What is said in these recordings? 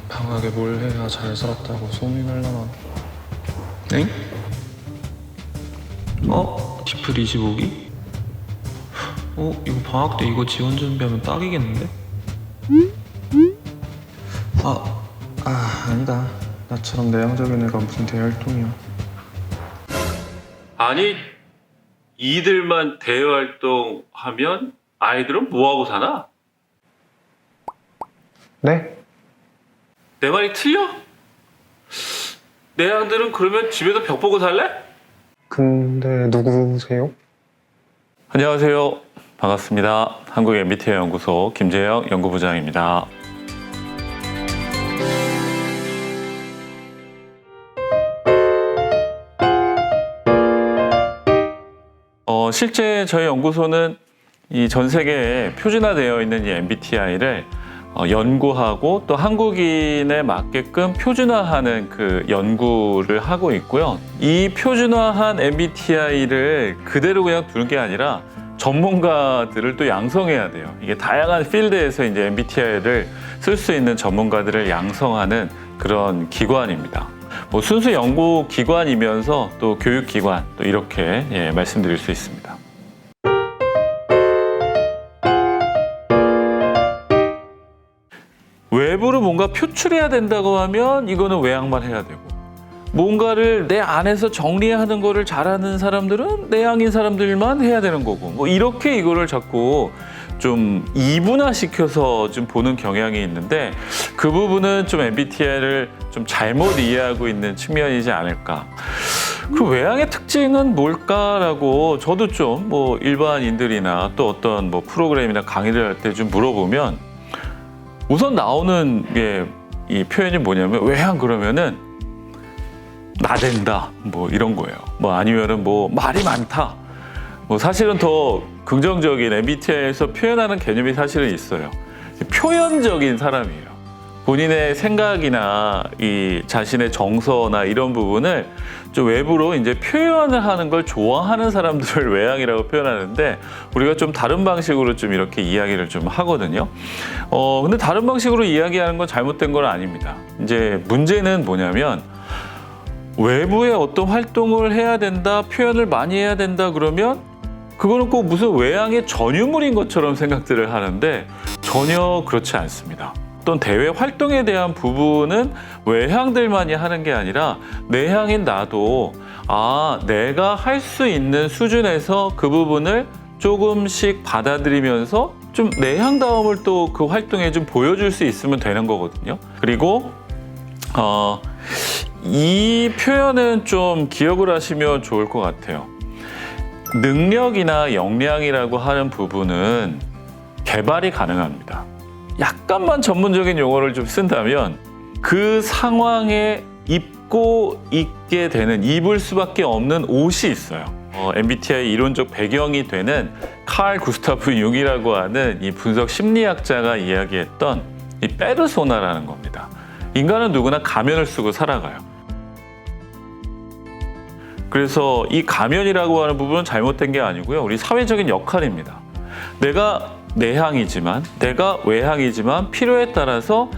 방학에 뭘 해야 잘 살았다고 소문이 날라나. 엥? 디플 25기? 이거 방학 때 이거 지원 준비하면 딱이겠는데? 아니다. 나처럼 내향적인 애가 무슨 대활동이야. 아니, 이들만 대외활동하면 아이들은 뭐하고 사나? 네? 내 말이 틀려? 내향들은 그러면 집에서 벽 보고 살래? 근데 누구세요? 안녕하세요. 반갑습니다. 한국 MBTI 연구소 김재영 연구부장입니다. 실제 저희 연구소는 이 전 세계에 표준화되어 있는 이 MBTI를 연구하고 또 한국인에 맞게끔 표준화하는 그 연구를 하고 있고요. 이 표준화한 MBTI를 그대로 그냥 두는 게 아니라 전문가들을 또 양성해야 돼요. 이게 다양한 필드에서 이제 MBTI를 쓸 수 있는 전문가들을 양성하는 그런 기관입니다. 뭐 순수 연구 기관이면서 또 교육 기관 또 이렇게 말씀드릴 수 있습니다. 외부로 뭔가 표출해야 된다고 하면 이거는 외향만 해야 되고, 뭔가를 내 안에서 정리하는 거를 잘하는 사람들은 내향인 사람들만 해야 되는 거고, 뭐 이렇게 이거를 자꾸 좀 이분화시켜서 좀 보는 경향이 있는데, 그 부분은 좀 MBTI를 좀 잘못 이해하고 있는 측면이지 않을까. 그 외향의 특징은 뭘까라고 저도 좀 뭐 일반인들이나 또 어떤 뭐 프로그램이나 강의를 할 때 좀 물어보면 우선 나오는 게 이 표현이 뭐냐면, 외향 그러면은 나댄다 뭐 이런 거예요. 뭐 아니면은 뭐 말이 많다. 뭐 사실은 더 긍정적인 MBTI에서 표현하는 개념이 사실은 있어요. 표현적인 사람이에요. 본인의 생각이나 이 자신의 정서나 이런 부분을 좀 외부로 이제 표현을 하는 걸 좋아하는 사람들을 외향이라고 표현하는데, 우리가 좀 다른 방식으로 좀 이렇게 이야기를 좀 하거든요. 근데 다른 방식으로 이야기하는 건 잘못된 건 아닙니다. 이제 문제는 뭐냐면, 외부에 어떤 활동을 해야 된다, 표현을 많이 해야 된다 그러면 그거는 꼭 무슨 외향의 전유물인 것처럼 생각들을 하는데 전혀 그렇지 않습니다. 어떤 대외 활동에 대한 부분은 외향들만이 하는 게 아니라 내향인 나도 내가 할 수 있는 수준에서 그 부분을 조금씩 받아들이면서 좀 내향다움을 또 그 활동에 좀 보여줄 수 있으면 되는 거거든요. 그리고 이 표현은 좀 기억을 하시면 좋을 것 같아요. 능력이나 역량이라고 하는 부분은 개발이 가능합니다. 약간만 전문적인 용어를 좀 쓴다면 그 상황에 입고 있게 되는, 입을 수밖에 없는 옷이 있어요. MBTI 이론적 배경이 되는 칼 구스타프 융이라고 하는 이 분석 심리학자가 이야기했던 이 페르소나라는 겁니다. 인간은 누구나 가면을 쓰고 살아가요. 그래서 이 가면이라고 하는 부분은 잘못된 게 아니고요. 우리 사회적인 역할입니다. 내가 내향이지만, 내가 외향이지만 필요에 따라서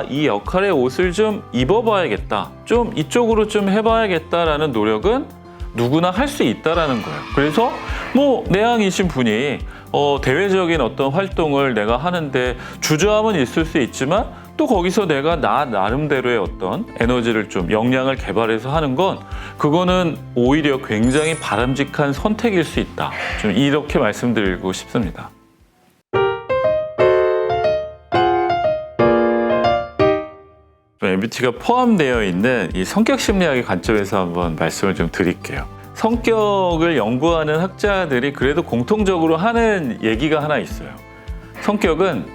이 역할의 옷을 좀 입어봐야겠다, 좀 이쪽으로 좀 해봐야겠다라는 노력은 누구나 할 수 있다라는 거예요. 그래서 뭐 내향이신 분이 대외적인 어떤 활동을 내가 하는데 주저함은 있을 수 있지만 또 거기서 내가 나 나름대로의 어떤 에너지를 좀 역량을 개발해서 하는 건, 그거는 오히려 굉장히 바람직한 선택일 수 있다. 좀 이렇게 말씀드리고 싶습니다. MBTI가 포함되어 있는 이 성격 심리학의 관점에서 한번 말씀을 좀 드릴게요. 성격을 연구하는 학자들이 그래도 공통적으로 하는 얘기가 하나 있어요. 성격은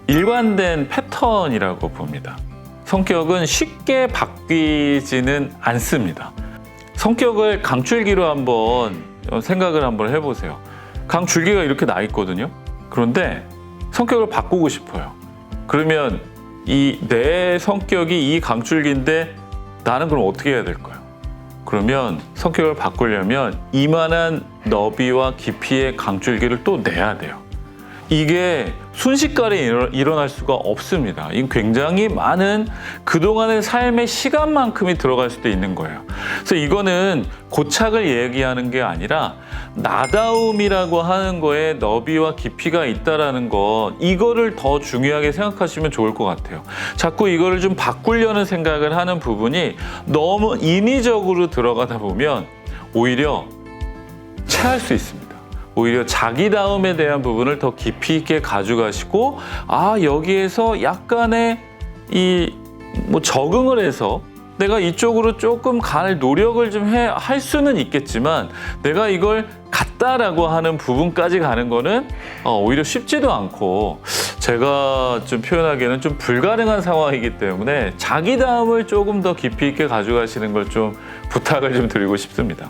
일관된 패턴이라고 봅니다. 성격은 쉽게 바뀌지는 않습니다. 성격을 강줄기로 한번 생각을 한번 해보세요. 강줄기가 이렇게 나 있거든요. 그런데 성격을 바꾸고 싶어요. 그러면 내 성격이 이 강줄기인데 나는 그럼 어떻게 해야 될까요? 그러면 성격을 바꾸려면 이만한 너비와 깊이의 강줄기를 또 내야 돼요. 이게 순식간에 일어날 수가 없습니다. 이건 굉장히 많은 그동안의 삶의 시간만큼이 들어갈 수도 있는 거예요. 그래서 이거는 고착을 얘기하는 게 아니라 나다움이라고 하는 거에 너비와 깊이가 있다라는 것, 이거를 더 중요하게 생각하시면 좋을 것 같아요. 자꾸 이거를 좀 바꾸려는 생각을 하는 부분이 너무 인위적으로 들어가다 보면 오히려 체할 수 있습니다. 오히려 자기다움에 대한 부분을 더 깊이 있게 가져가시고, 여기에서 약간의 적응을 해서 내가 이쪽으로 조금 갈 노력을 좀 할 수는 있겠지만, 내가 이걸 같다라고 하는 부분까지 가는 거는 오히려 쉽지도 않고, 제가 좀 표현하기에는 좀 불가능한 상황이기 때문에 자기다움을 조금 더 깊이 있게 가져가시는 걸 좀 부탁을 좀 드리고 싶습니다.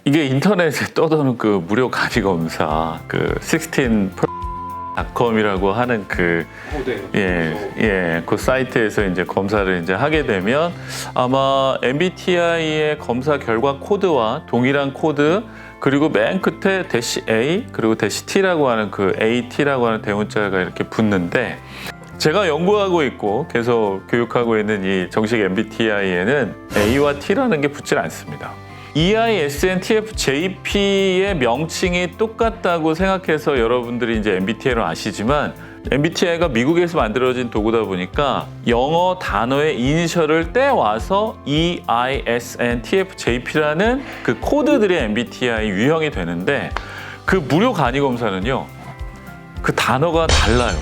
이게 인터넷에 떠도는 그 무료 간이 검사, 그 16.com이라고 하는 그 사이트에서 이제 검사를 이제 하게 되면 아마 MBTI의 검사 결과 코드와 동일한 코드, 그리고 맨 끝에 -A 그리고 -T라고 하는 그 AT라고 하는 대문자가 이렇게 붙는데, 제가 연구하고 있고 계속 교육하고 있는 이 정식 MBTI에는 A와 T라는 게 붙질 않습니다. EISNTFJP의 명칭이 똑같다고 생각해서 여러분들이 이제 MBTI를 아시지만, MBTI가 미국에서 만들어진 도구다 보니까 영어 단어의 이니셜을 떼와서 EISNTFJP라는 그 코드들의 MBTI 유형이 되는데, 그 무료 간이 검사는요, 그 단어가 달라요.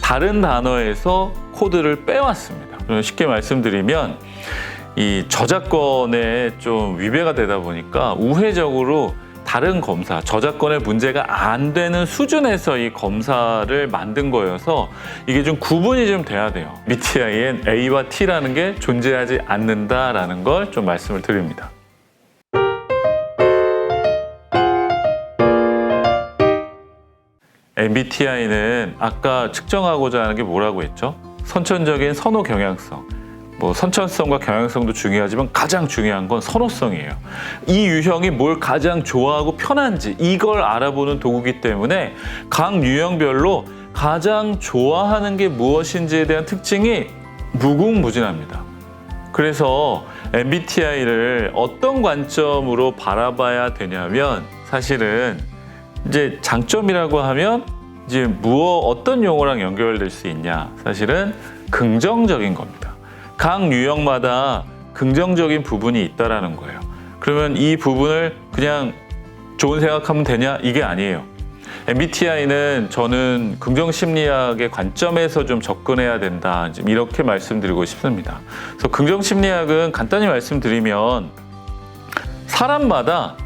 다른 단어에서 코드를 빼왔습니다. 쉽게 말씀드리면 이 저작권에 좀 위배가 되다 보니까 우회적으로 다른 검사, 저작권의 문제가 안 되는 수준에서 이 검사를 만든 거여서 이게 좀 구분이 좀 돼야 돼요. MBTI엔 A와 T라는 게 존재하지 않는다라는 걸 좀 말씀을 드립니다. MBTI는 아까 측정하고자 하는 게 뭐라고 했죠? 선천적인 선호 경향성. 선천성과 경향성도 중요하지만 가장 중요한 건 선호성이에요. 이 유형이 뭘 가장 좋아하고 편한지 이걸 알아보는 도구이기 때문에 각 유형별로 가장 좋아하는 게 무엇인지에 대한 특징이 무궁무진합니다. 그래서 MBTI를 어떤 관점으로 바라봐야 되냐면, 사실은 이제 장점이라고 하면 이제 어떤 용어랑 연결될 수 있냐, 사실은 긍정적인 겁니다. 각 유형마다 긍정적인 부분이 있다라는 거예요. 그러면 이 부분을 그냥 좋은 생각하면 되냐? 이게 아니에요. MBTI는 저는 긍정심리학의 관점에서 좀 접근해야 된다, 이렇게 말씀드리고 싶습니다. 그래서 긍정심리학은 간단히 말씀드리면 사람마다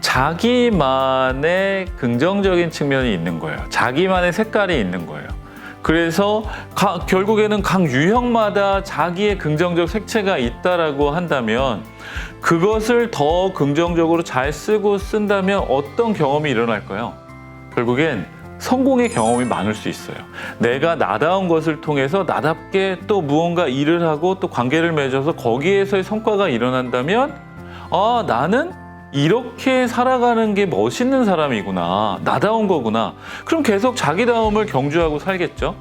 자기만의 긍정적인 측면이 있는 거예요. 자기만의 색깔이 있는 거예요. 그래서 결국에는 각 유형마다 자기의 긍정적 색채가 있다라고 한다면, 그것을 더 긍정적으로 잘 쓴다면 어떤 경험이 일어날까요? 결국엔 성공의 경험이 많을 수 있어요. 내가 나다운 것을 통해서 나답게 또 무언가 일을 하고 또 관계를 맺어서 거기에서의 성과가 일어난다면, 나는 이렇게 살아가는 게 멋있는 사람이구나, 나다운 거구나. 그럼 계속 자기다움을 경주하고 살겠죠.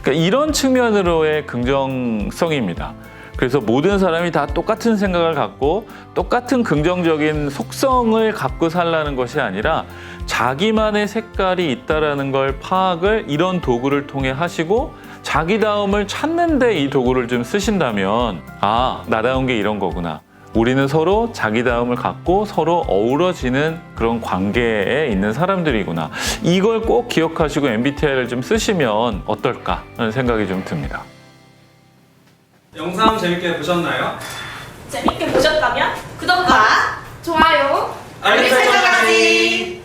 그러니까 이런 측면으로의 긍정성입니다. 그래서 모든 사람이 다 똑같은 생각을 갖고 똑같은 긍정적인 속성을 갖고 살라는 것이 아니라 자기만의 색깔이 있다라는 걸 파악을 이런 도구를 통해 하시고, 자기다움을 찾는데 이 도구를 좀 쓰신다면, 나다운 게 이런 거구나, 우리는 서로 자기다움을 갖고 서로 어우러지는 그런 관계에 있는 사람들이구나, 이걸 꼭 기억하시고 MBTI를 좀 쓰시면 어떨까 하는 생각이 좀 듭니다. 영상 재밌게 보셨나요? 재밌게 보셨다면 구독과 좋아요, 알림 설정까지